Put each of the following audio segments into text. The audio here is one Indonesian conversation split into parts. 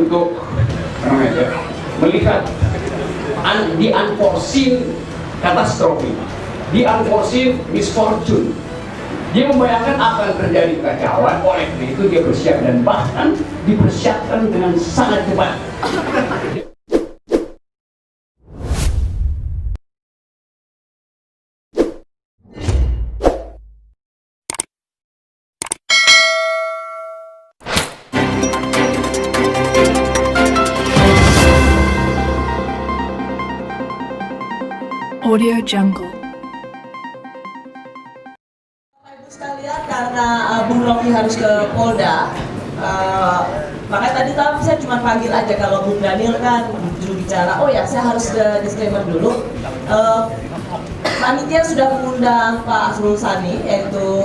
untuk melihat the unforeseen katastrofi, the unforeseen misfortune. Dia membayangkan apa yang terjadi kekacauan, oleh karena itu dia bersiap dan bahkan dipersiapkan dengan sangat cepat. Audio Jungle. Ibu sekalian, karena Bung Rocky harus ke Polda, makanya tadi saya cuma panggil aja. Kalau Bung Daniel kan juru bicara, oh ya saya harus disclaimer dulu. Panitia sudah mengundang Pak Asrul Sani, yaitu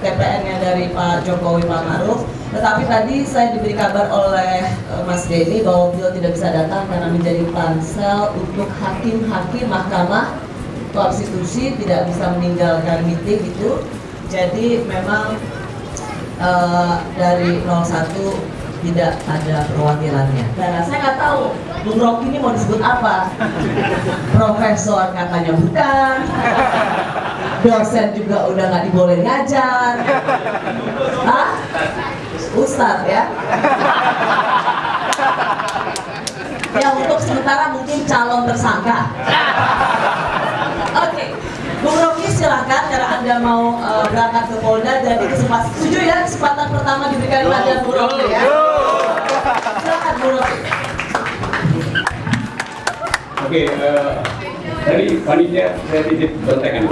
TPN-nya dari Pak Jokowi, Pak Maruf. Tetapi tadi saya diberi kabar oleh Mas Denny bahwa beliau tidak bisa datang karena menjadi pansel untuk hakim-hakim Mahkamah Konstitusi, tidak bisa meninggalkan meeting itu. Jadi memang dari 01 tidak ada perwakilannya. Nah, saya nggak tahu Bung Rocky ini mau disebut apa. Profesor katanya bukan, dosen juga udah nggak dibolehin ngajar. Hah? Ustadz ya. Ya untuk sementara mungkin calon tersangka. Oke, Bung Rocky silakan karena Anda mau berangkat ke Polda, jadi kesempatan setuju ya, kesempatan pertama diberikan kepada Bung Rocky ya. Silakan Bung Rocky. Oke, dari panitia saya titip bentengan.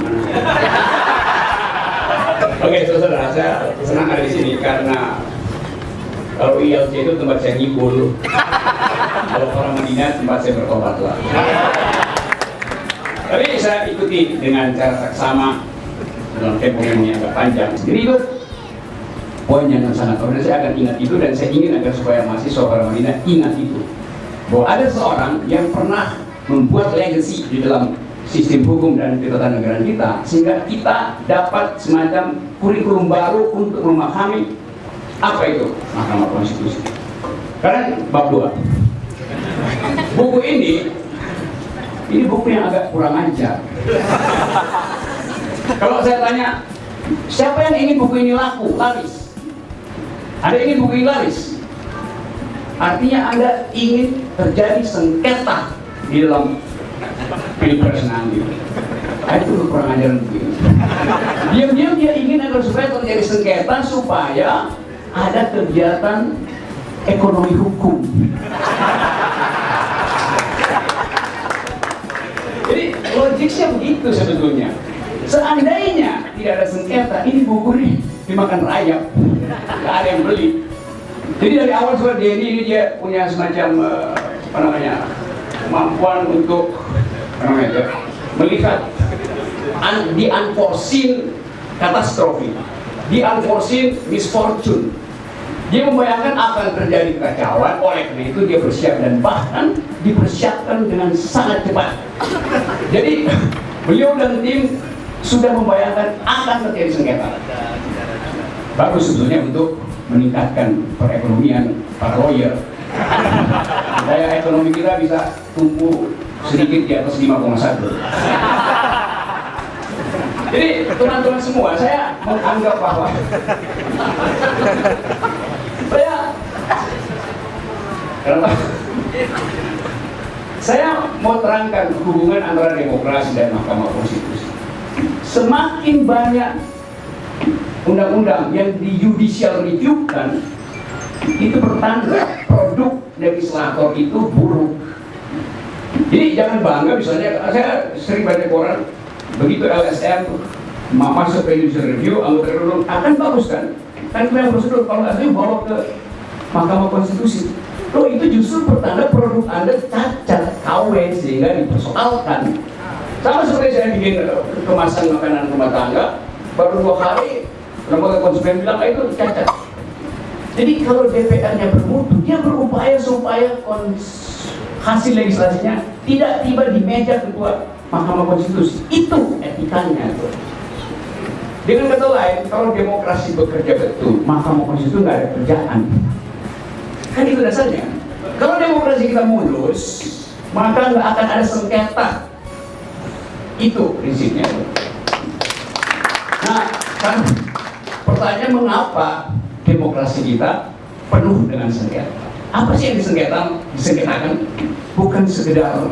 Oke, saudara, saya senang ada di sini karena kalau ILC itu tempat saya ngibul, kalau orang Madinah tempat saya bertobatlah. Tapi saya ikuti dengan cara seksama dalam tempo yang agak panjang. Jadi itu poin yang sangat penting. Saya akan ingat itu dan saya ingin agar supaya mahasiswa orang Madinah ingat itu, bahwa ada seorang yang pernah membuat legacy di dalam sistem hukum dan ketatanegaraan kita, sehingga kita dapat semacam kurikulum baru untuk memahami apa itu Mahkamah Konstitusi. Karena bab 2 buku ini buku yang agak kurang ajar. Kalau saya tanya, siapa yang ingin buku ini laku, laris? Ada yang ingin buku ini laris? Artinya Anda ingin terjadi sengketa di dalam pilpres nanti. Itu kurang ajar begini. Diam-diam dia ingin agar supaya terjadi sengketa, supaya ada kegiatan ekonomi hukum. Jadi logiknya begitu sebetulnya. Seandainya tidak ada sengketa, ini buku ini dimakan rayap, nggak ada yang beli. Jadi dari awal sudah ini dia punya semacam kemampuan untuk melihat the unforeseen katastrofi, the unforeseen misfortune. Dia membayangkan apa yang terjadi kekacauan, oleh karena itu dia bersiap dan bahkan dipersiapkan dengan sangat cepat. Jadi beliau dan tim sudah membayangkan akan terjadi sengketa. Bagus sebetulnya untuk meningkatkan perekonomian para lawyer. Daya ekonomi kita bisa tumbuh sedikit di atas 5,1. Jadi teman-teman semua, saya menganggap bahwa saya mau terangkan hubungan antara demokrasi dan Mahkamah Konstitusi. Semakin banyak undang-undang yang di judicial review kan, itu bertanda produk legislator itu buruk. Jadi jangan bangga, misalnya saya sering baca koran, begitu LSM masuk ke judicial review, anggota dulu akan bagus kan? Kan memang prosedur, kalau nggak salah bawa ke Mahkamah Konstitusi. Loh, itu justru pertanda produk Anda cacat, KW, sehingga dipersoalkan. Sama seperti saya bikin kemasan makanan rumah tangga, baru 2 hari lembaga konsumen bilang itu cacat. Jadi kalau DPR-nya bermutu, dia berupaya supaya hasil legislasinya tidak tiba di meja ketua Mahkamah Konstitusi. Itu etikanya. Dengan kata lain, kalau demokrasi bekerja betul, Mahkamah Konstitusi nggak ada kerjaan. Kan itu dasarnya. Kalau demokrasi kita mulus, maka nggak akan ada sengketa. Itu prinsipnya. Nah, kan pertanyaan mengapa demokrasi kita penuh dengan sengketa? Apa sih yang disengketakan? Bukan sekedar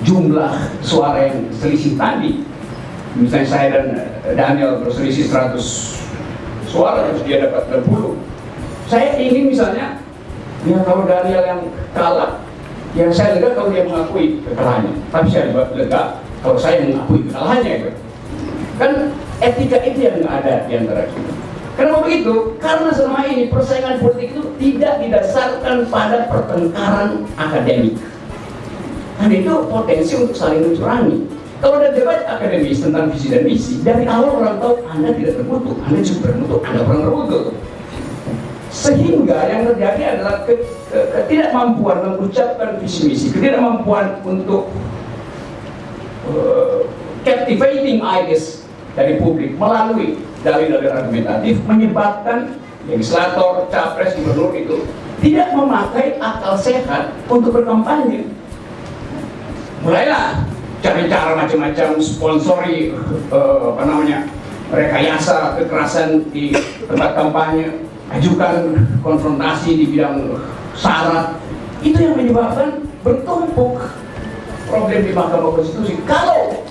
jumlah suara yang selisih tadi. Misalnya saya dan Daniel berselisih 100 suara, terus dia dapat 60. Saya ingin misalnya, ya kalau Daniel yang kalah, ya saya lega kalau dia mengakui kekalahannya. Tapi saya lega kalau saya mengakui kekalahannya itu. Kan etika itu yang nggak ada di antara kita. Kenapa begitu? Karena selama ini persaingan politik itu tidak didasarkan pada pertengkaran akademik. Dan itu potensi untuk saling mencurangi. Kalau ada debat akademis tentang visi dan misi, dari awal orang tahu Anda tidak terbutuh, Anda juga bermutu, Anda pernah terbutuh. Sehingga yang terjadi adalah ketidakmampuan mengucapkan visi misi, ketidakmampuan untuk captivating ideas dari publik melalui dalil-dalil argumentatif menyebabkan legislator, capres, gubernur itu tidak memakai akal sehat untuk berkampanye. Mulailah cari cara macam-macam, sponsori rekayasa kekerasan di tempat kampanye, ajukan konfrontasi di bidang syarat. Itu yang menyebabkan bertumpuk problem di Mahkamah Konstitusi. Kalau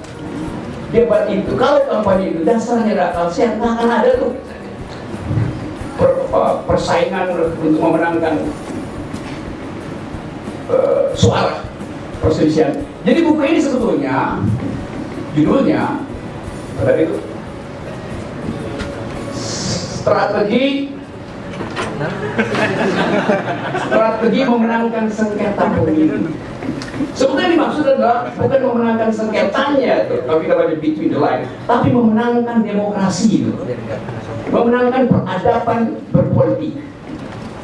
debat itu, kalau kampanye itu dasarnya ada akal sehat, nggak akan ada tuh persaingan untuk memenangkan suara, perselisihan. Jadi buku ini sebetulnya judulnya tadi itu strategi memenangkan sengketa pemilu. Sebetulnya dimaksud adalah bukan memenangkan sengketanya, kalau kita baca between the line, tapi memenangkan demokrasi itu, memenangkan peradaban berpolitik.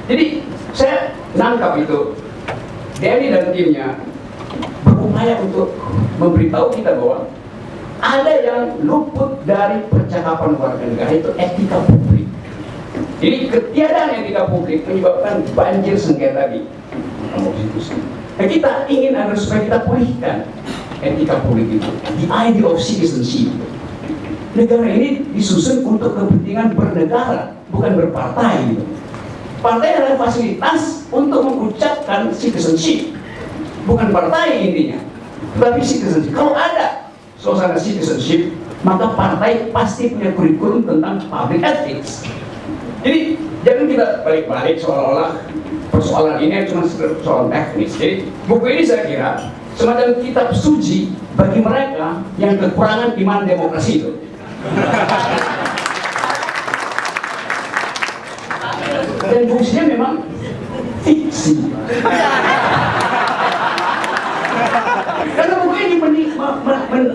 Jadi saya nangkap itu, Denny dan timnya berupaya untuk memberitahu kita bahwa ada yang luput dari percakapan warga negara, itu etika publik. Jadi ketiadaan etika publik menyebabkan banjir sengketa di konstitusi. Nah, kita ingin agar supaya kita pulihkan etika politik itu, the idea of citizenship. Negara ini disusun untuk kepentingan bernegara, bukan berpartai. Partai adalah fasilitas untuk mengucapkan citizenship, bukan partai intinya, tapi citizenship. Kalau ada suasana citizenship, maka partai pasti punya kurikulum tentang public ethics. Jadi jangan kita balik-balik seolah-olah persoalan ini cuma persoalan teknis. Jadi buku ini saya kira semacam kitab suci bagi mereka yang kekurangan iman demokrasi itu. Dan fungsinya memang fiksi. Karena buku ini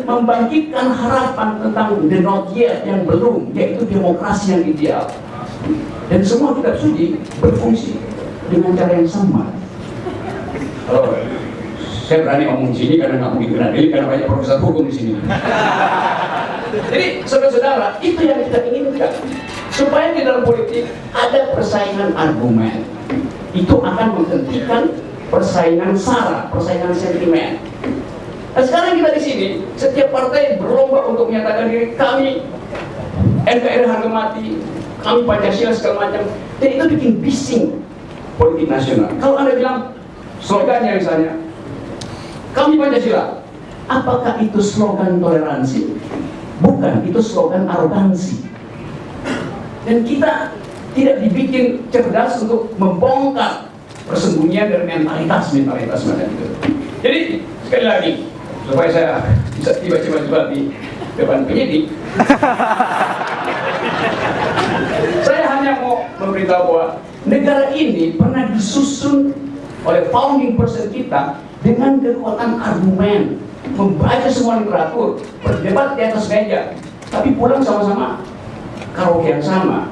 membangkitkan harapan tentang the not yet yang belum, yaitu demokrasi yang ideal. Dan semua kitab suci berfungsi dengan cara yang sama. Oh, saya berani ngomong di sini karena nggak mungkin berani, karena banyak profesor hukum di sini. Jadi saudara-saudara, itu yang kita inginkan, supaya di dalam politik ada persaingan argumen. Itu akan menghentikan persaingan sara, persaingan sentimen. Nah, sekarang kita di sini, setiap partai berlomba untuk menyatakan diri kami NKRI harga mati, kami Pancasila segala macam, dan itu bikin bising politik nasional. Kalau Anda bilang slogannya misalnya, kami Pancasila, apakah itu slogan toleransi? Bukan, itu slogan arogansi. Dan kita tidak dibikin cerdas untuk membongkar persembunyian dari mentalitas macam itu. Jadi sekali lagi, supaya saya bisa tiba-tiba di depan penyidik, saya hanya mau memberitahu bahwa negara ini pernah disusun oleh founding person kita dengan kekuatan argumen, membaca semua literatur, berdebat di atas meja, tapi pulang sama-sama karaoke yang sama,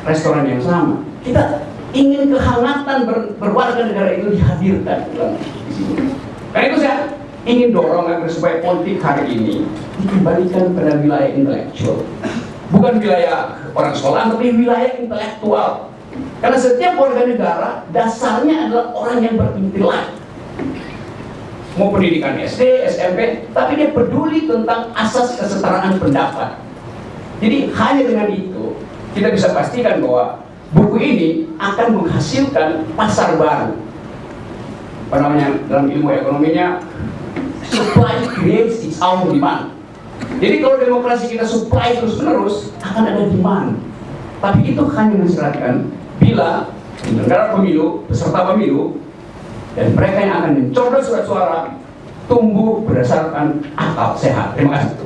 restoran yang sama. Kita ingin kehangatan berwarga negara itu dihadirkan di sini. Karena itu saya ingin dorong agar supaya politik hari ini dikembalikan pada wilayah intelektual, bukan wilayah orang sekolah, tapi wilayah intelektual Karena setiap warga negara dasarnya adalah orang yang berintelek. Mau pendidikan SD, SMP, tapi dia peduli tentang asas kesetaraan pendapat. Jadi hanya dengan itu kita bisa pastikan bahwa buku ini akan menghasilkan pasar baru. Apa namanya dalam ilmu ekonominya, supply creates its own demand. Jadi kalau demokrasi kita supply terus menerus akan ada demand. Tapi itu hanya mensyaratkan bila penyelenggara pemilu, peserta pemilu, dan mereka yang akan mencoblos surat suara tumbuh berdasarkan akal sehat. Terima kasih.